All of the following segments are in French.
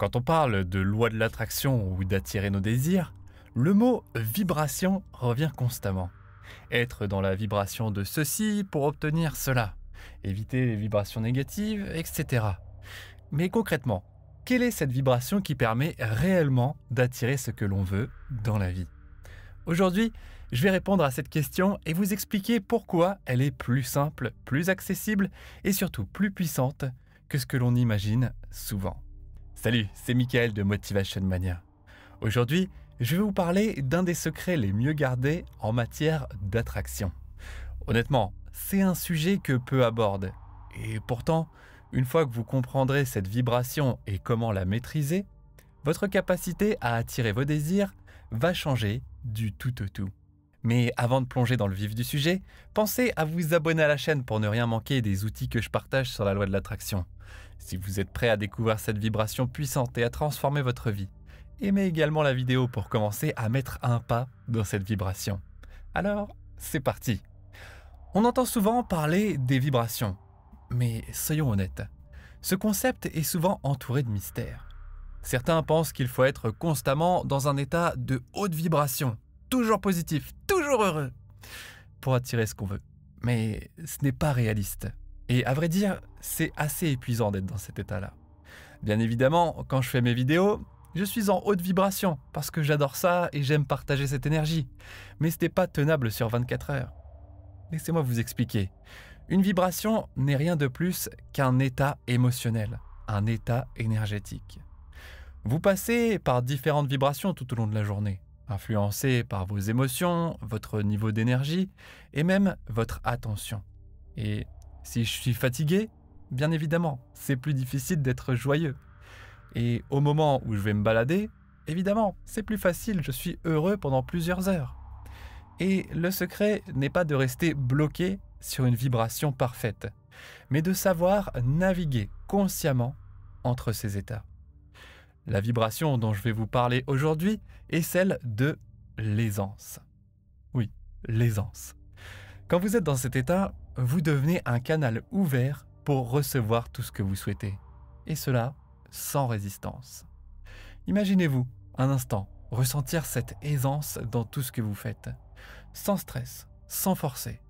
Quand on parle de loi de l'attraction ou d'attirer nos désirs, le mot vibration revient constamment. Être dans la vibration de ceci pour obtenir cela, éviter les vibrations négatives, etc. Mais concrètement, quelle est cette vibration qui permet réellement d'attirer ce que l'on veut dans la vie? Aujourd'hui, je vais répondre à cette question et vous expliquer pourquoi elle est plus simple, plus accessible et surtout plus puissante que ce que l'on imagine souvent. Salut, c'est Mickaël de Motivation Mania. Aujourd'hui, je vais vous parler d'un des secrets les mieux gardés en matière d'attraction. Honnêtement, c'est un sujet que peu abordent. Et pourtant, une fois que vous comprendrez cette vibration et comment la maîtriser, votre capacité à attirer vos désirs va changer du tout au tout. Mais avant de plonger dans le vif du sujet, pensez à vous abonner à la chaîne pour ne rien manquer des outils que je partage sur la loi de l'attraction. Si vous êtes prêt à découvrir cette vibration puissante et à transformer votre vie, aimez également la vidéo pour commencer à mettre un pas dans cette vibration. Alors, c'est parti! On entend souvent parler des vibrations, mais soyons honnêtes, ce concept est souvent entouré de mystères. Certains pensent qu'il faut être constamment dans un état de haute vibration, toujours positif, toujours heureux, pour attirer ce qu'on veut. Mais ce n'est pas réaliste. Et à vrai dire, c'est assez épuisant d'être dans cet état-là. Bien évidemment, quand je fais mes vidéos, je suis en haute vibration parce que j'adore ça et j'aime partager cette énergie. Mais ce n'est pas tenable sur 24 heures. Laissez-moi vous expliquer. Une vibration n'est rien de plus qu'un état émotionnel, un état énergétique. Vous passez par différentes vibrations tout au long de la journée, influencées par vos émotions, votre niveau d'énergie et même votre attention. Et si je suis fatigué, bien évidemment, c'est plus difficile d'être joyeux. Et au moment où je vais me balader, évidemment, c'est plus facile, je suis heureux pendant plusieurs heures. Et le secret n'est pas de rester bloqué sur une vibration parfaite, mais de savoir naviguer consciemment entre ces états. La vibration dont je vais vous parler aujourd'hui est celle de l'aisance. Oui, l'aisance. Quand vous êtes dans cet état, vous devenez un canal ouvert pour recevoir tout ce que vous souhaitez. Et cela sans résistance. Imaginez-vous, un instant, ressentir cette aisance dans tout ce que vous faites, sans stress, sans forcer.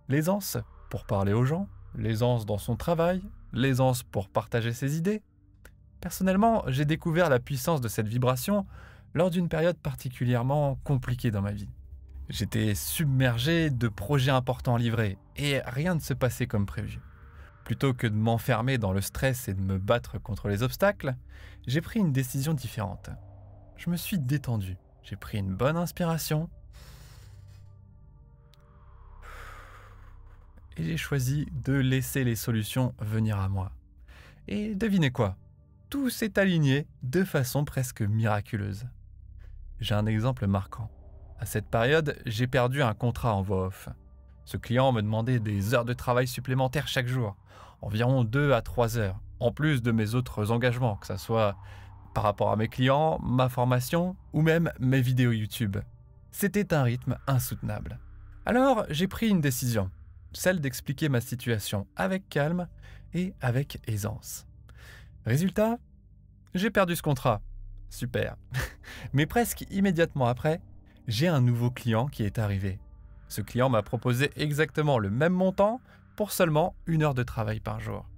L'aisance pour parler aux gens, l'aisance dans son travail, l'aisance pour partager ses idées. Personnellement, j'ai découvert la puissance de cette vibration lors d'une période particulièrement compliquée dans ma vie. J'étais submergé de projets importants livrés et rien ne se passait comme prévu. Plutôt que de m'enfermer dans le stress et de me battre contre les obstacles, j'ai pris une décision différente. Je me suis détendu, j'ai pris une bonne inspiration et j'ai choisi de laisser les solutions venir à moi. Et devinez quoi? Tout s'est aligné de façon presque miraculeuse. J'ai un exemple marquant. À cette période, j'ai perdu un contrat en voix off. Ce client me demandait des heures de travail supplémentaires chaque jour, environ 2 à 3 heures, en plus de mes autres engagements, que ce soit par rapport à mes clients, ma formation ou même mes vidéos YouTube. C'était un rythme insoutenable. Alors, j'ai pris une décision, celle d'expliquer ma situation avec calme et avec aisance. Résultat, j'ai perdu ce contrat. Super. Mais presque immédiatement après, j'ai un nouveau client qui est arrivé. Ce client m'a proposé exactement le même montant pour seulement 1 heure de travail par jour.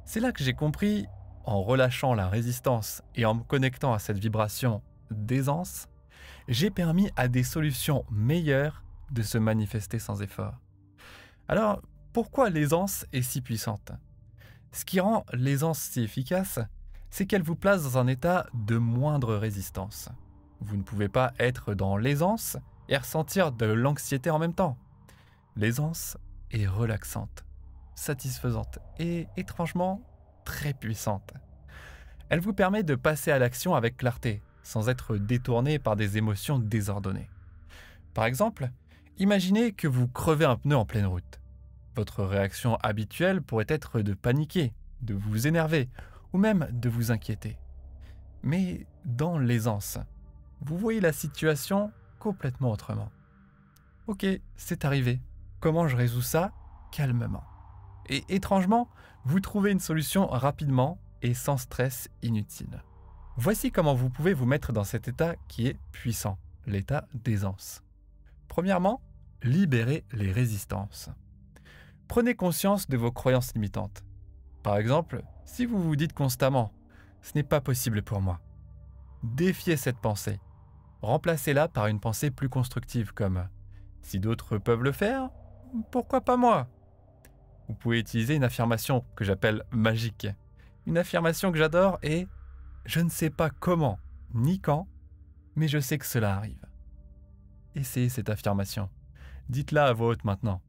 C'est là que j'ai compris, en relâchant la résistance et en me connectant à cette vibration d'aisance, j'ai permis à des solutions meilleures de se manifester sans effort. Alors, pourquoi l'aisance est si puissante ? Ce qui rend l'aisance si efficace, c'est qu'elle vous place dans un état de moindre résistance. Vous ne pouvez pas être dans l'aisance et ressentir de l'anxiété en même temps. L'aisance est relaxante, satisfaisante et étrangement très puissante. Elle vous permet de passer à l'action avec clarté, sans être détourné par des émotions désordonnées. Par exemple, imaginez que vous crevez un pneu en pleine route. Votre réaction habituelle pourrait être de paniquer, de vous énerver ou même de vous inquiéter. Mais dans l'aisance, vous voyez la situation complètement autrement. Ok, c'est arrivé. Comment je résous ça? Calmement. Et étrangement, vous trouvez une solution rapidement et sans stress inutile. Voici comment vous pouvez vous mettre dans cet état qui est puissant, l'état d'aisance. Premièrement, libérez les résistances. Prenez conscience de vos croyances limitantes. Par exemple, si vous vous dites constamment « ce n'est pas possible pour moi », défiez cette pensée. Remplacez-la par une pensée plus constructive comme « si d'autres peuvent le faire, pourquoi pas moi ?» Vous pouvez utiliser une affirmation que j'appelle magique. Une affirmation que j'adore est « je ne sais pas comment ni quand, mais je sais que cela arrive ». Essayez cette affirmation. Dites-la à voix haute maintenant.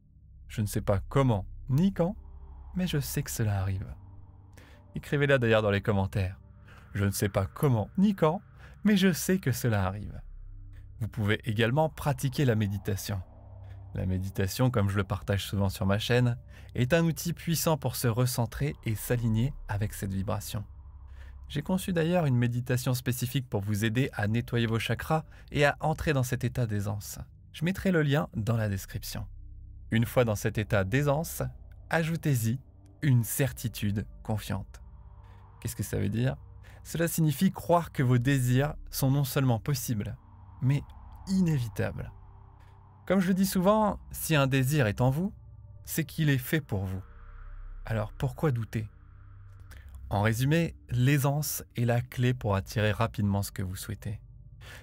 Je ne sais pas comment ni quand, mais je sais que cela arrive. Écrivez-la d'ailleurs dans les commentaires. Je ne sais pas comment ni quand, mais je sais que cela arrive. Vous pouvez également pratiquer la méditation. La méditation, comme je le partage souvent sur ma chaîne, est un outil puissant pour se recentrer et s'aligner avec cette vibration. J'ai conçu d'ailleurs une méditation spécifique pour vous aider à nettoyer vos chakras et à entrer dans cet état d'aisance. Je mettrai le lien dans la description. Une fois dans cet état d'aisance, ajoutez-y une certitude confiante. Qu'est-ce que ça veut dire? Cela signifie croire que vos désirs sont non seulement possibles, mais inévitables. Comme je le dis souvent, si un désir est en vous, c'est qu'il est fait pour vous. Alors pourquoi douter? En résumé, l'aisance est la clé pour attirer rapidement ce que vous souhaitez.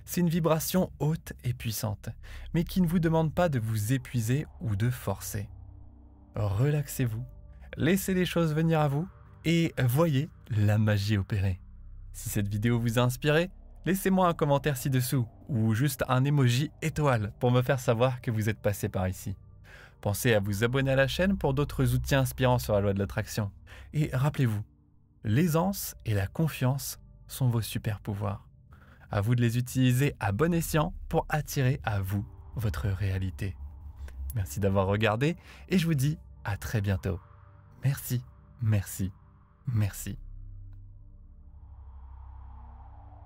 C'est une vibration haute et puissante, mais qui ne vous demande pas de vous épuiser ou de forcer. Relaxez-vous, laissez les choses venir à vous et voyez la magie opérer. Si cette vidéo vous a inspiré, laissez-moi un commentaire ci-dessous ou juste un emoji étoile pour me faire savoir que vous êtes passé par ici. Pensez à vous abonner à la chaîne pour d'autres outils inspirants sur la loi de l'attraction. Et rappelez-vous, l'aisance et la confiance sont vos super pouvoirs. À vous de les utiliser à bon escient pour attirer à vous votre réalité. Merci d'avoir regardé et je vous dis à très bientôt. Merci, merci, merci.